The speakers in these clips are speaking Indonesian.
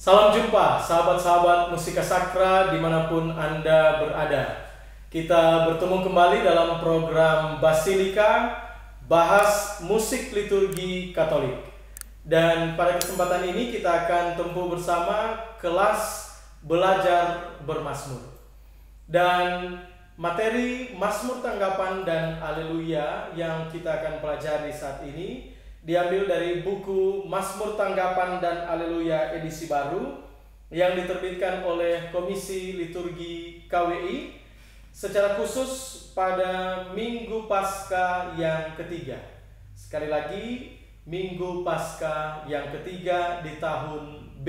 Salam jumpa sahabat-sahabat Musika Sakra dimanapun Anda berada. Kita bertemu kembali dalam program Basilika, bahas musik liturgi Katolik. Dan pada kesempatan ini kita akan tempuh bersama kelas belajar bermazmur. Dan materi Mazmur Tanggapan dan Haleluya yang kita akan pelajari saat ini diambil dari buku Mazmur Tanggapan dan Haleluya edisi baru yang diterbitkan oleh Komisi Liturgi KWI secara khusus pada Minggu Paskah yang ketiga. Sekali lagi, Minggu Paskah yang ketiga di tahun B.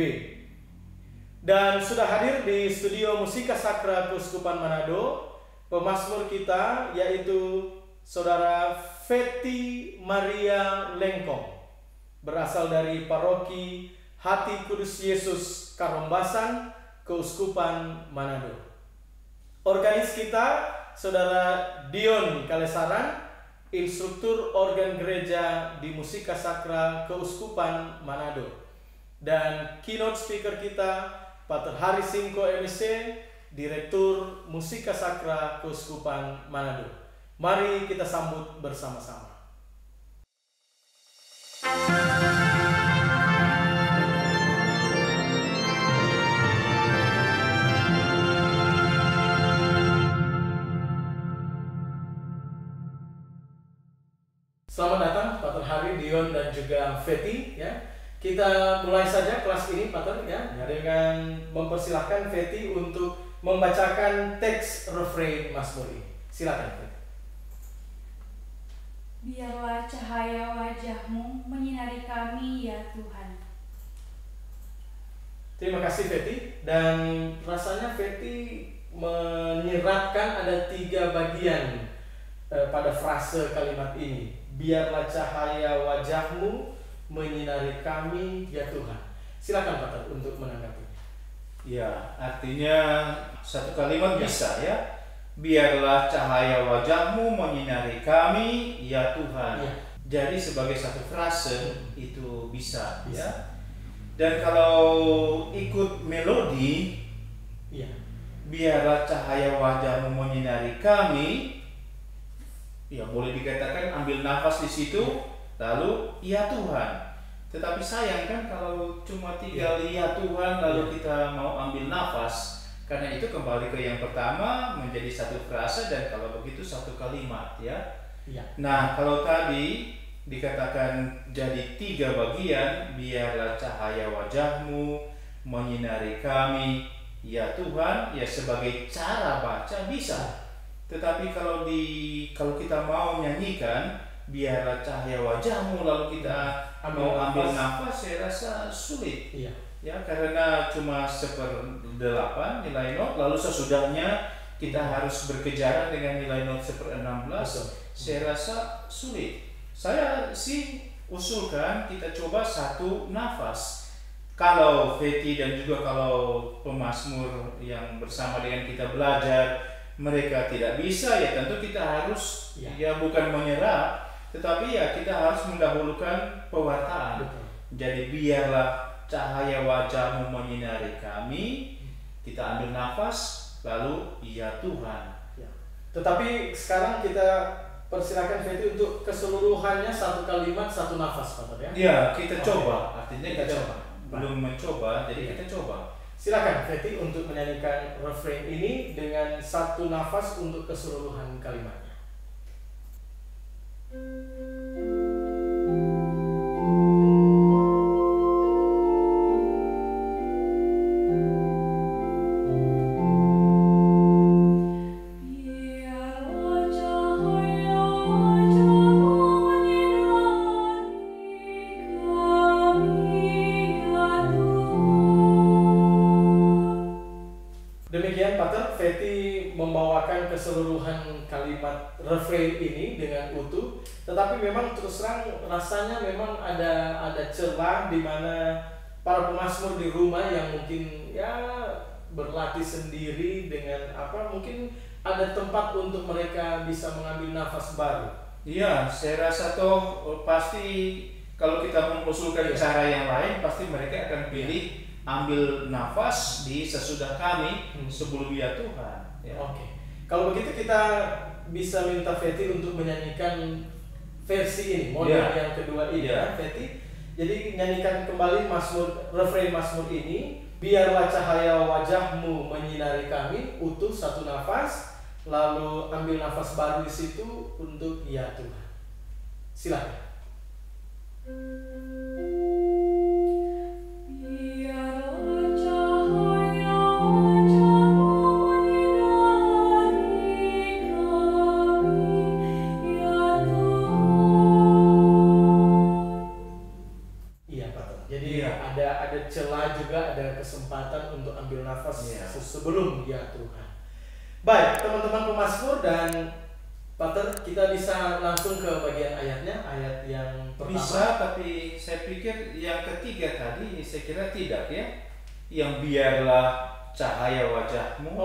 Dan sudah hadir di studio Musika Sakra Keuskupan Manado pemazmur kita, yaitu Saudara Feti Maria Lengkong, berasal dari Paroki Hati Kudus Yesus Karombasan, Keuskupan Manado. Organis kita Saudara Dion Kalesaran, instruktur organ gereja di Musika Sakra Keuskupan Manado. Dan keynote speaker kita Pater Hari Singko MC, Direktur Musika Sakra Keuskupan Manado. Mari kita sambut bersama-sama. Selamat datang Pater Hari, Dion dan juga Feti ya. Kita mulai saja kelas ini Pater ya, dengan mempersilahkan Feti untuk membacakan teks refrain Mazmur ini. Silakan Feti. Biarlah cahaya wajah-Mu menyinari kami ya Tuhan. Terima kasih Feti. Dan rasanya Feti menyiratkan ada 3 bagian pada frase kalimat ini. Biarlah cahaya wajah-Mu menyinari kami ya Tuhan. Silakan Pater untuk menanggapi. Ya, artinya satu kalimat bisa ya. Biarlah cahaya wajah-Mu menyinari kami ya Tuhan. Ya. Jadi sebagai satu frase itu bisa. Ya. Dan kalau ikut melodi, Iya. biarlah cahaya wajah-Mu menyinari kami, ya boleh dikatakan ambil nafas di situ, lalu ya Tuhan. Tetapi sayang kan kalau cuma tinggal ya Tuhan lalu kita mau ambil nafas. Karena itu kembali ke yang pertama menjadi satu frase dan kalau begitu satu kalimat ya. Ya. Nah kalau tadi dikatakan jadi 3 bagian, biarlah cahaya wajah-Mu menyinari kami ya Tuhan, ya sebagai cara baca bisa. Tetapi kalau kita mau nyanyikan biarlah cahaya wajah-Mu lalu kita mau ambil nafas, saya rasa sulit. Iya. Ya karena cuma 1/8 nilai not, lalu sesudahnya kita harus berkejaran dengan nilai not 1/16. Saya rasa sulit. Saya sih usulkan kita coba satu nafas. Kalau Feti dan juga kalau pemazmur yang bersama dengan kita belajar mereka tidak bisa, ya tentu kita harus ya bukan menyerah, tetapi ya kita harus mendahulukan pewartaan. Jadi biarlah cahaya wajah-Mu menyinari kami, kita ambil nafas, lalu ya Tuhan. Ya. Tetapi sekarang kita persilakan Feti untuk keseluruhannya satu kalimat satu nafas Pater ya. Ya kita coba, artinya kita coba. Belum mencoba, jadi kita coba. Silakan Feti untuk menyanyikan refrain ini dengan satu nafas untuk keseluruhan kalimatnya. Demikian Pater, Feti membawakan keseluruhan kalimat refrain ini dengan utuh, tetapi memang terus terang rasanya memang ada celah di mana para pemazmur di rumah yang mungkin ya berlatih sendiri dengan mungkin ada tempat untuk mereka bisa mengambil nafas baru. Iya, saya rasa toh pasti kalau kita mengusulkan cara yang lain pasti mereka akan pilih ambil nafas di sesudah kami sebelum ya Tuhan. Ya. Oke. Kalau begitu kita bisa minta Feti untuk menyanyikan versi ini, model yang kedua ini, ya, Feti. Jadi nyanyikan kembali refrain Mazmur ini. Biarlah cahaya wajahmu menyinari kami, utuh satu nafas, lalu ambil nafas baru di situ untuk ya Tuhan. Silakan. Ada celah juga, ada kesempatan untuk ambil nafas sebelum ya Tuhan. Baik, teman-teman pemazmur dan Pater, kita bisa langsung ke bagian ayatnya, ayat yang pertama. Bisa, tapi saya pikir yang ketiga tadi saya kira tidak ya. Yang biarlah cahaya wajahmu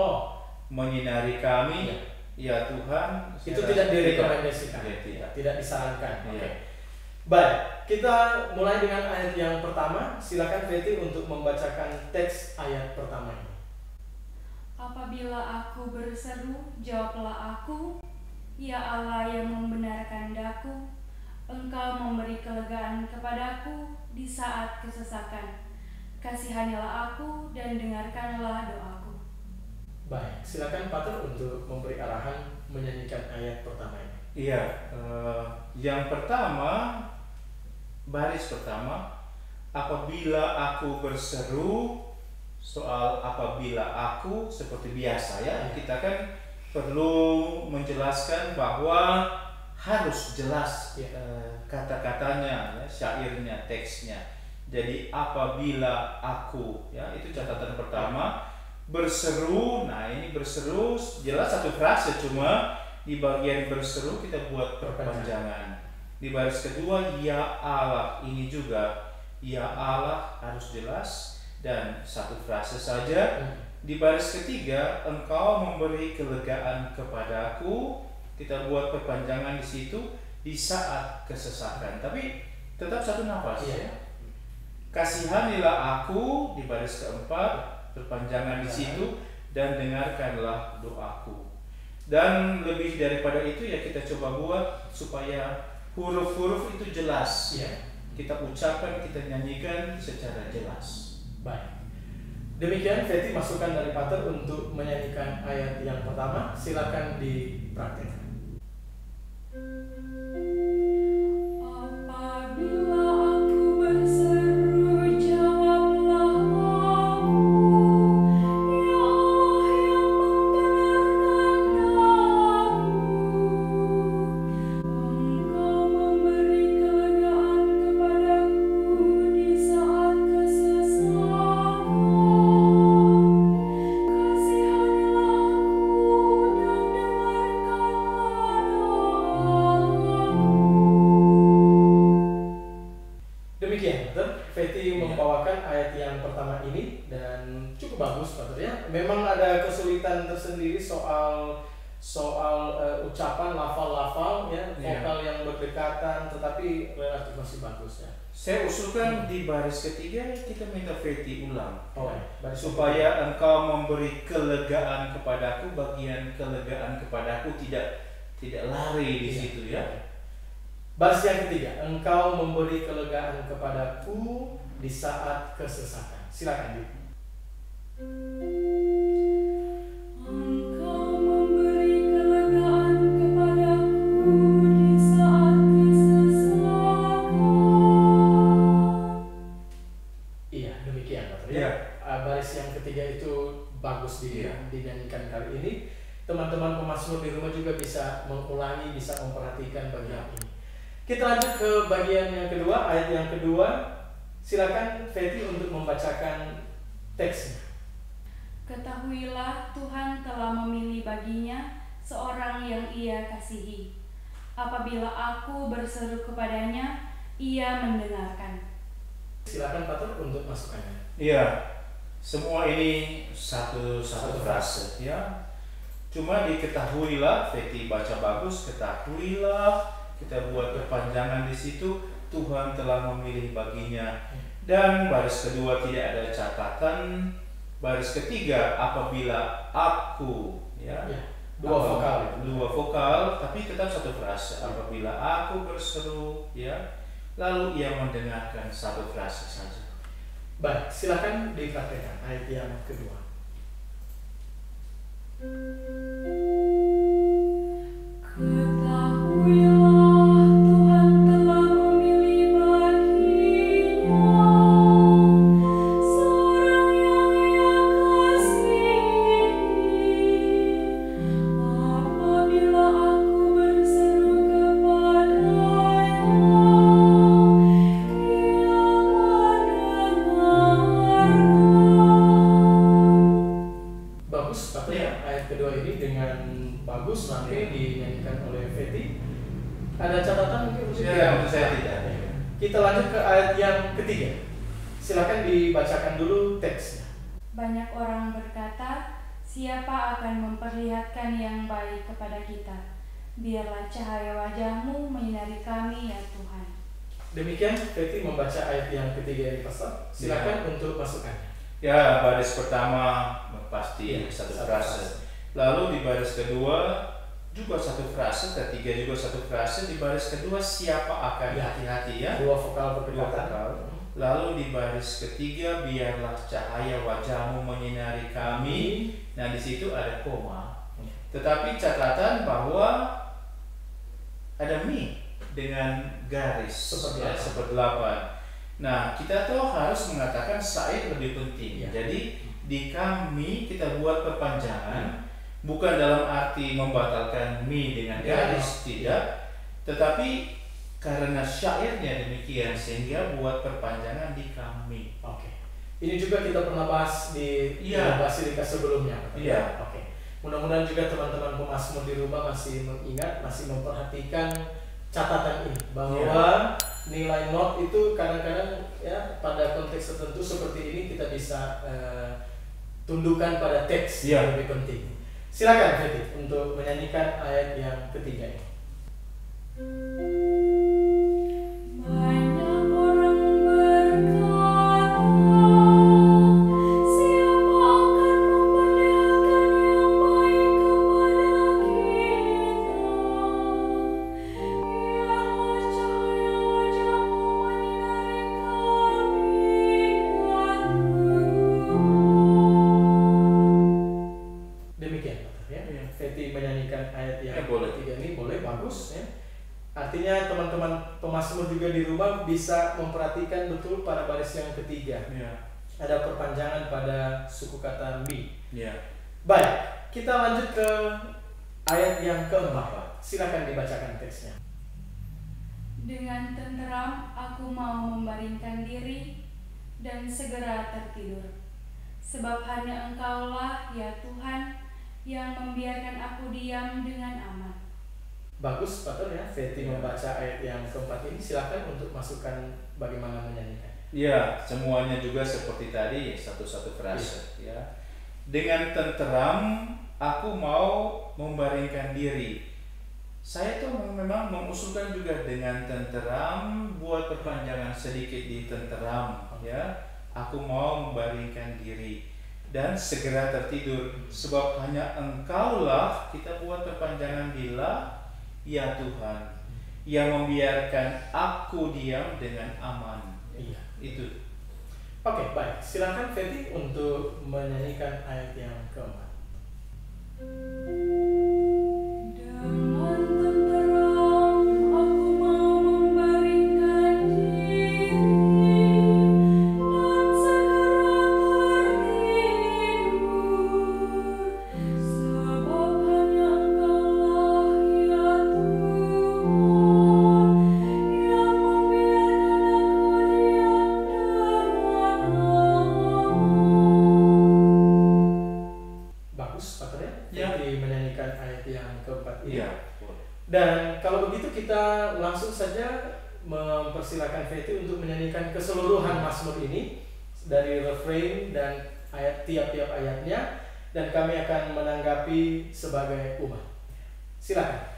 menyinari kami, ya Tuhan. Itu tidak direkomendasikan, tidak disarankan. Oke. Baik, kita mulai dengan ayat yang pertama. Silakan Feti untuk membacakan teks ayat pertama ini. Apabila aku berseru, jawablah aku, ya Allah yang membenarkan daku. Engkau memberi kelegaan kepadaku di saat kesesakan. Kasihanilah aku dan dengarkanlah doaku. Baik, silakan Pater untuk memberi arahan menyanyikan ayat pertama ini. Iya, yang pertama, baris pertama, apabila aku berseru. Soal apabila aku seperti biasa ya, kita kan perlu menjelaskan bahwa harus jelas kata-katanya, ya, syairnya, teksnya. Jadi apabila aku, ya itu catatan pertama. Berseru, nah ini berseru jelas satu frase, cuma di bagian berseru kita buat perpanjangan. Di baris kedua, ya Allah, ini juga ya Allah harus jelas dan satu frase saja. Di baris ketiga, engkau memberi kelegaan kepadaku, kita buat perpanjangan di situ, di saat kesesakan, tapi tetap satu nafas. Kasihanilah aku di baris keempat, perpanjangan di situ, dan dengarkanlah doaku. Dan lebih daripada itu ya kita coba buat supaya huruf-huruf itu jelas, kita ucapkan, kita nyanyikan secara jelas. Baik. Demikian Feti masukan dari Pater untuk menyanyikan ayat yang pertama. Silakan dipraktekkan. Tersendiri soal ucapan lafal-lafal ya, vokal yang berdekatan, tetapi relatif masih bagus ya. Saya usulkan di baris ketiga kita minta Feti ulang, supaya engkau memberi kelegaan kepadaku, bagian kelegaan kepadaku tidak lari di situ ya. Baris yang ketiga, engkau memberi kelegaan kepadaku di saat kesesakan. Silakan Di. Baris yang ketiga itu bagus dinyanyikan kali ini. Teman-teman pemazmur di rumah juga bisa mengulangi, bisa memperhatikan bagian ini. Kita lanjut ke bagian yang kedua, ayat yang kedua. Silakan Feti untuk membacakan teksnya. Ketahuilah Tuhan telah memilih baginya seorang yang ia kasihi. Apabila aku berseru kepadanya, ia mendengarkan. Silakan Pater untuk masukannya. Iya. Semua ini satu frase ya. Cuma diketahuilah, Feti baca bagus, ketahuilah, kita buat perpanjangan di situ, Tuhan telah memilih baginya. Dan baris kedua tidak ada catatan. Baris ketiga apabila aku, ya, dua vokal, dua vokal, tapi tetap satu frase. Apabila aku berseru, ya, lalu ia mendengarkan, satu frase saja. Baik, silakan dipraktekkan ayat yang kedua. Ketahuilah Tuhan telah memilih baginya seorang yang Ia kasihi. Apabila aku berseru kepadanya, Ia mendengarkan. Bagus, katanya ayat kedua ini dengan bagus nanti dinyanyikan oleh Feti. Ada catatan mungkin? Ya, menurut saya tidak. Kita lanjut ke ayat yang ketiga. Silakan dibacakan dulu teksnya. Banyak orang berkata, siapa akan memperlihatkan yang baik kepada kita? Biarlah cahaya wajah-Mu menyinari kami ya Tuhan. Demikian Feti membaca ayat yang ketiga ini, Pastor. Silakan untuk masukannya. Ya, baris pertama pasti satu frase. Lalu di baris kedua juga satu frase, ketiga juga satu frase. Di baris kedua siapa akan, hati-hati ya. Dua vokal Dua berdekatan. vokal. Lalu di baris ketiga biarlah cahaya wajah-Mu menyinari kami. Nah, di situ ada koma. Tetapi catatan bahwa ada mi dengan garis seperdelapan. Nah, kita tuh harus mengatakan syair lebih penting. Jadi di kami kita buat perpanjangan, bukan dalam arti membatalkan mi dengan garis, tidak. Tetapi karena syairnya demikian sehingga buat perpanjangan di kami. Oke. Ini juga kita pernah bahas di Basilika sebelumnya. Iya. Oke. Mudah-mudahan juga teman-teman pemazmur di rumah masih mengingat, masih memperhatikan catatan ini bahwa nilai not itu kadang-kadang ya pada konteks tertentu seperti ini kita bisa tundukkan pada teks yang lebih penting. Silakan Feti untuk menyanyikan ayat yang ketiga ini. Banyak orang berkata, siapa akan memperlihatkan yang baik kepada kita? Biarlah cahaya wajah-Mu menyinari kami ya Tuhan. Demikian ya. Feti menyanyikan ayat yang Boleh. ketiga ini boleh, bagus ya. Artinya teman-teman pemazmur juga di rumah bisa memperhatikan betul pada baris yang ketiga. Ada perpanjangan pada suku kata mi. Baik, kita lanjut ke ayat yang keempat. Silakan dibacakan teksnya. Dengan tenteram aku mau membaringkan diri dan segera tertidur. Sebab hanya Engkaulah ya Tuhan yang membiarkan aku diam dengan aman. Bagus, Pastor ya. Feti membaca ayat yang keempat ini. Silakan untuk masukkan bagaimana menyanyikan. Ya, semuanya juga seperti tadi, satu-satu frase. Ya. Dengan tenteram aku mau membaringkan diri. Saya tuh memang mengusulkan juga dengan tenteram, buat perpanjangan sedikit di tenteram. Ya, aku mau membaringkan diri dan segera tertidur. Sebab hanya Engkaulah, kita buat perpanjangan bila. Ya Tuhan, yang membiarkan aku diam dengan aman. Iya. Itu. Oke, baik. Silakan Feti untuk menyanyikan ayat yang keempat. Dengan tenteram aku mau membaringkan diri dan segera tertidur. Sebab hanya Engkaulah ya Tuhan yang membiarkan aku diam dengan aman. Bagus, Pastor ya. Ya. Feti menyanyikan ayat yang keempat ini. Iya. Dan kalau begitu kita langsung saja mempersilakan Feti untuk menyanyikan keseluruhan mazmur ini dari refrain dan ayat tiap-tiap ayatnya, dan kami akan menanggapi sebagai umat. Silakan.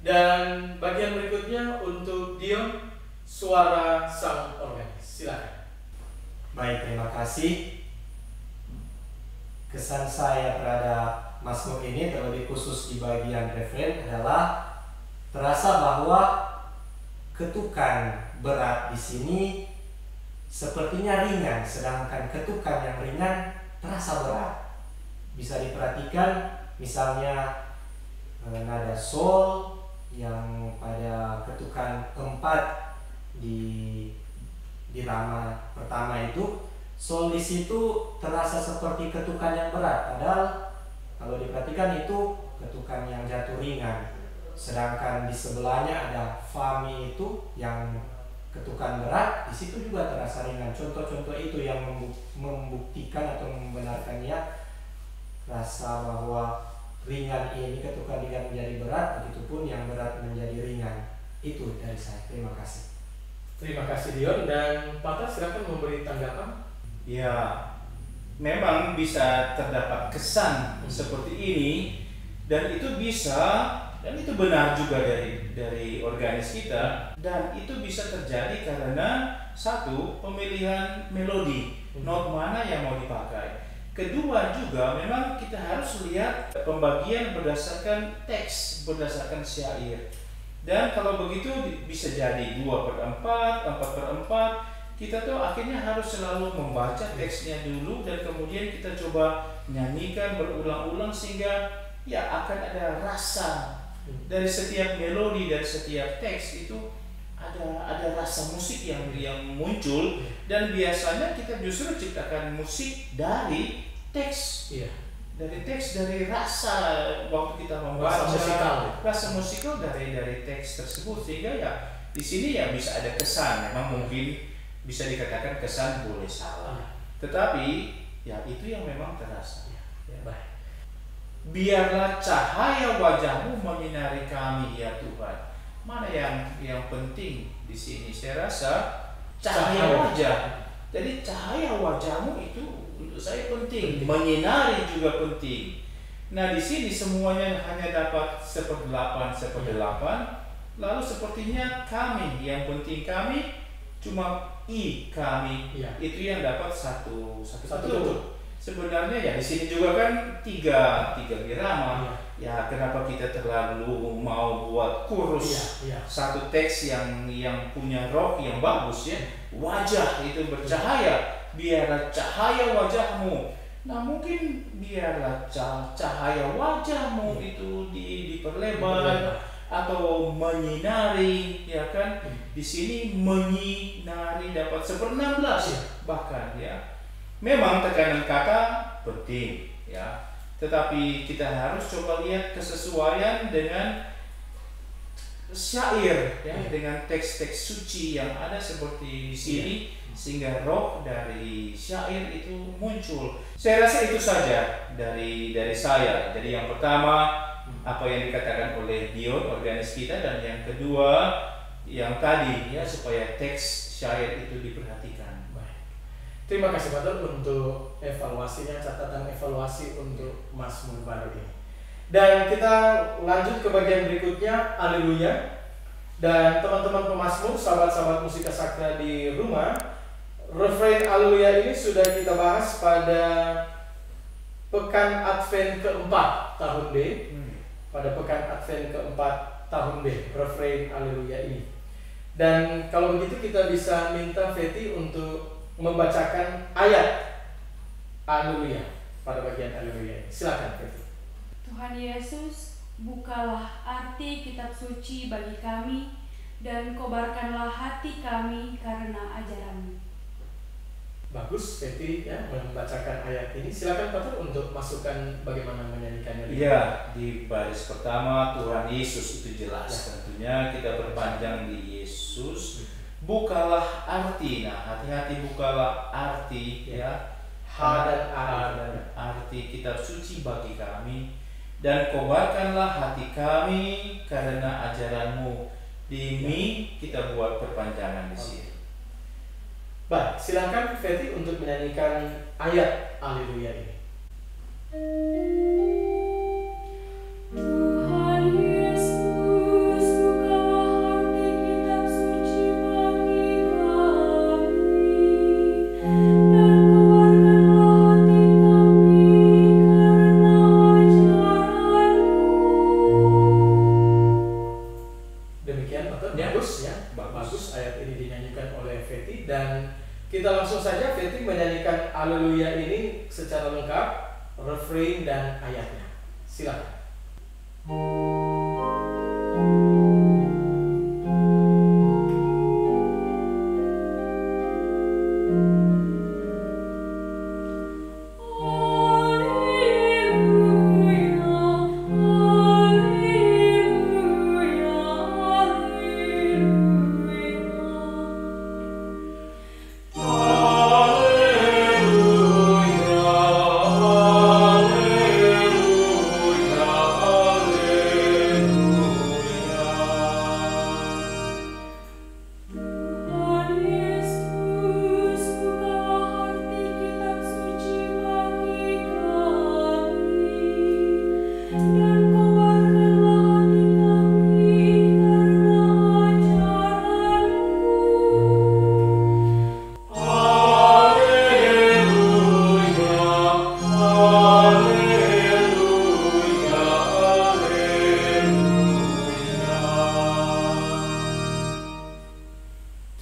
Dan bagian berikutnya untuk Dion, suara sang organis. Silakan. Baik, terima kasih. Kesan saya terhadap Mazmur ini, terlebih khusus di bagian refren, adalah terasa bahwa ketukan berat di sini sepertinya ringan, sedangkan ketukan yang ringan terasa berat. Bisa diperhatikan misalnya nada sol yang pada ketukan 4 di rama pertama itu, sol di situ terasa seperti ketukan yang berat, padahal kalau diperhatikan itu ketukan yang jatuh ringan. Sedangkan di sebelahnya ada fa mi itu yang ketukan berat, di situ juga terasa ringan. Contoh-contoh itu yang membuktikan atau membenarkannya rasa bahwa ringan ini ketukan ringan menjadi berat, begitupun yang berat menjadi ringan. Itu dari saya. Terima kasih. Terima kasih Dion, dan Pak silakan memberi tanggapan. Ya, memang bisa terdapat kesan seperti ini, dan itu bisa, dan itu benar juga dari organis kita, dan itu bisa terjadi karena satu, pemilihan melodi, not mana yang mau dipakai. Kedua juga memang kita harus lihat pembagian berdasarkan teks, berdasarkan syair. Dan kalau begitu bisa jadi 2/4, 4/4. Kita tuh akhirnya harus selalu membaca teksnya dulu dan kemudian kita coba nyanyikan berulang-ulang sehingga ya akan ada rasa dari setiap melodi, dari setiap teks itu ada rasa musik yang muncul, dan biasanya kita justru ciptakan musik dari teks. Iya. Dari rasa waktu kita membaca, rasa musikal dari teks tersebut, sehingga ya di sini ya bisa ada kesan, memang mungkin bisa dikatakan kesan boleh salah, tetapi ya itu yang memang terasa. Ya. Baik. Biarlah cahaya wajahmu menyinari kami ya Tuhan. Mana yang penting di sini? Saya rasa cahaya wajah. Jadi cahaya wajahmu itu untuk saya penting. Menyinari juga penting. Nah di sini semuanya hanya dapat 1/8. Lalu sepertinya kami, yang penting kami cuma kami, itu yang dapat satu. Sebenarnya ya di sini juga kan tiga irama. Ya kenapa kita terlalu mau buat kurus satu teks yang punya roh yang bagus ya. Wajah itu bercahaya, biarlah cahaya wajahmu. Nah mungkin biarlah cahaya wajahmu itu diperlebar atau menyinari, ya kan? Di sini menyinari dapat 1/16 bahkan ya. Memang tekanan kata penting ya, tetapi kita harus coba lihat kesesuaian dengan syair ya, dengan teks-teks suci yang ada seperti di sini, sehingga roh dari syair itu muncul. Saya rasa itu saja dari saya. Jadi yang pertama apa yang dikatakan oleh Dion organis kita, dan yang kedua yang tadi ya, supaya teks syair itu diperhatikan. Terima kasih Pak Dor untuk evaluasinya, catatan evaluasi untuk Mazmur baru ini. Dan kita lanjut ke bagian berikutnya, Haleluya. Dan teman-teman pemazmur, sahabat-sahabat musik sakra di rumah, refrain Haleluya ini sudah kita bahas pada pekan Advent keempat tahun B. Pada pekan Advent keempat tahun B, refrain Haleluya ini. Dan kalau begitu kita bisa minta Feti untuk membacakan ayat Haleluya pada bagian Haleluya. Silakan Feti. Tuhan Yesus, bukalah arti kitab suci bagi kami dan kobarkanlah hati kami karena ajaran-Mu. Bagus Feti ya membacakan ayat ini. Silakan Pak untuk masukkan bagaimana menyanyikannya. Iya, di baris pertama Tuhan Yesus itu jelas tentunya kita berpanjang di Yesus. Bukalah arti, nah hati-hati bukalah arti ya, arti kitab suci bagi kami, dan kobarkanlah hati kami karena ajaran-Mu. Di mi kita buat perpanjangan di sini. Baik, silakan Feti untuk menyanyikan ayat Haleluya ini. Tuhan Yesus, secara lengkap, refrain dan ayatnya. Silakan.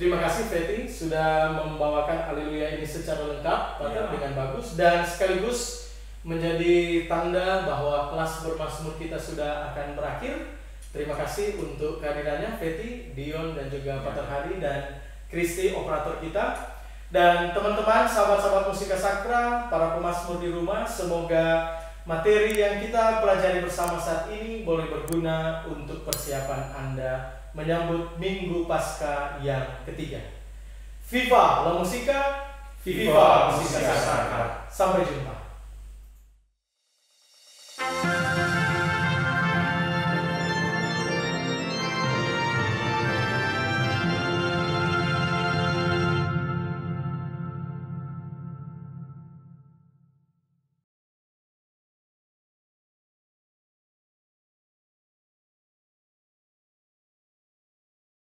Terima kasih Fetty sudah membawakan Haleluya ini secara lengkap, Pater, dengan bagus, dan sekaligus menjadi tanda bahwa kelas bermazmur kita sudah akan berakhir. Terima kasih untuk kehadirannya Fetty, Dion, dan juga Pater Hari dan Kristi operator kita. Dan teman-teman, sahabat-sahabat Musika Sakra, para pemazmur di rumah, semoga materi yang kita pelajari bersama saat ini boleh berguna untuk persiapan Anda menyambut Minggu Paskah yang ketiga. Viva la Musica, Viva Musika Sakra. Sampai jumpa.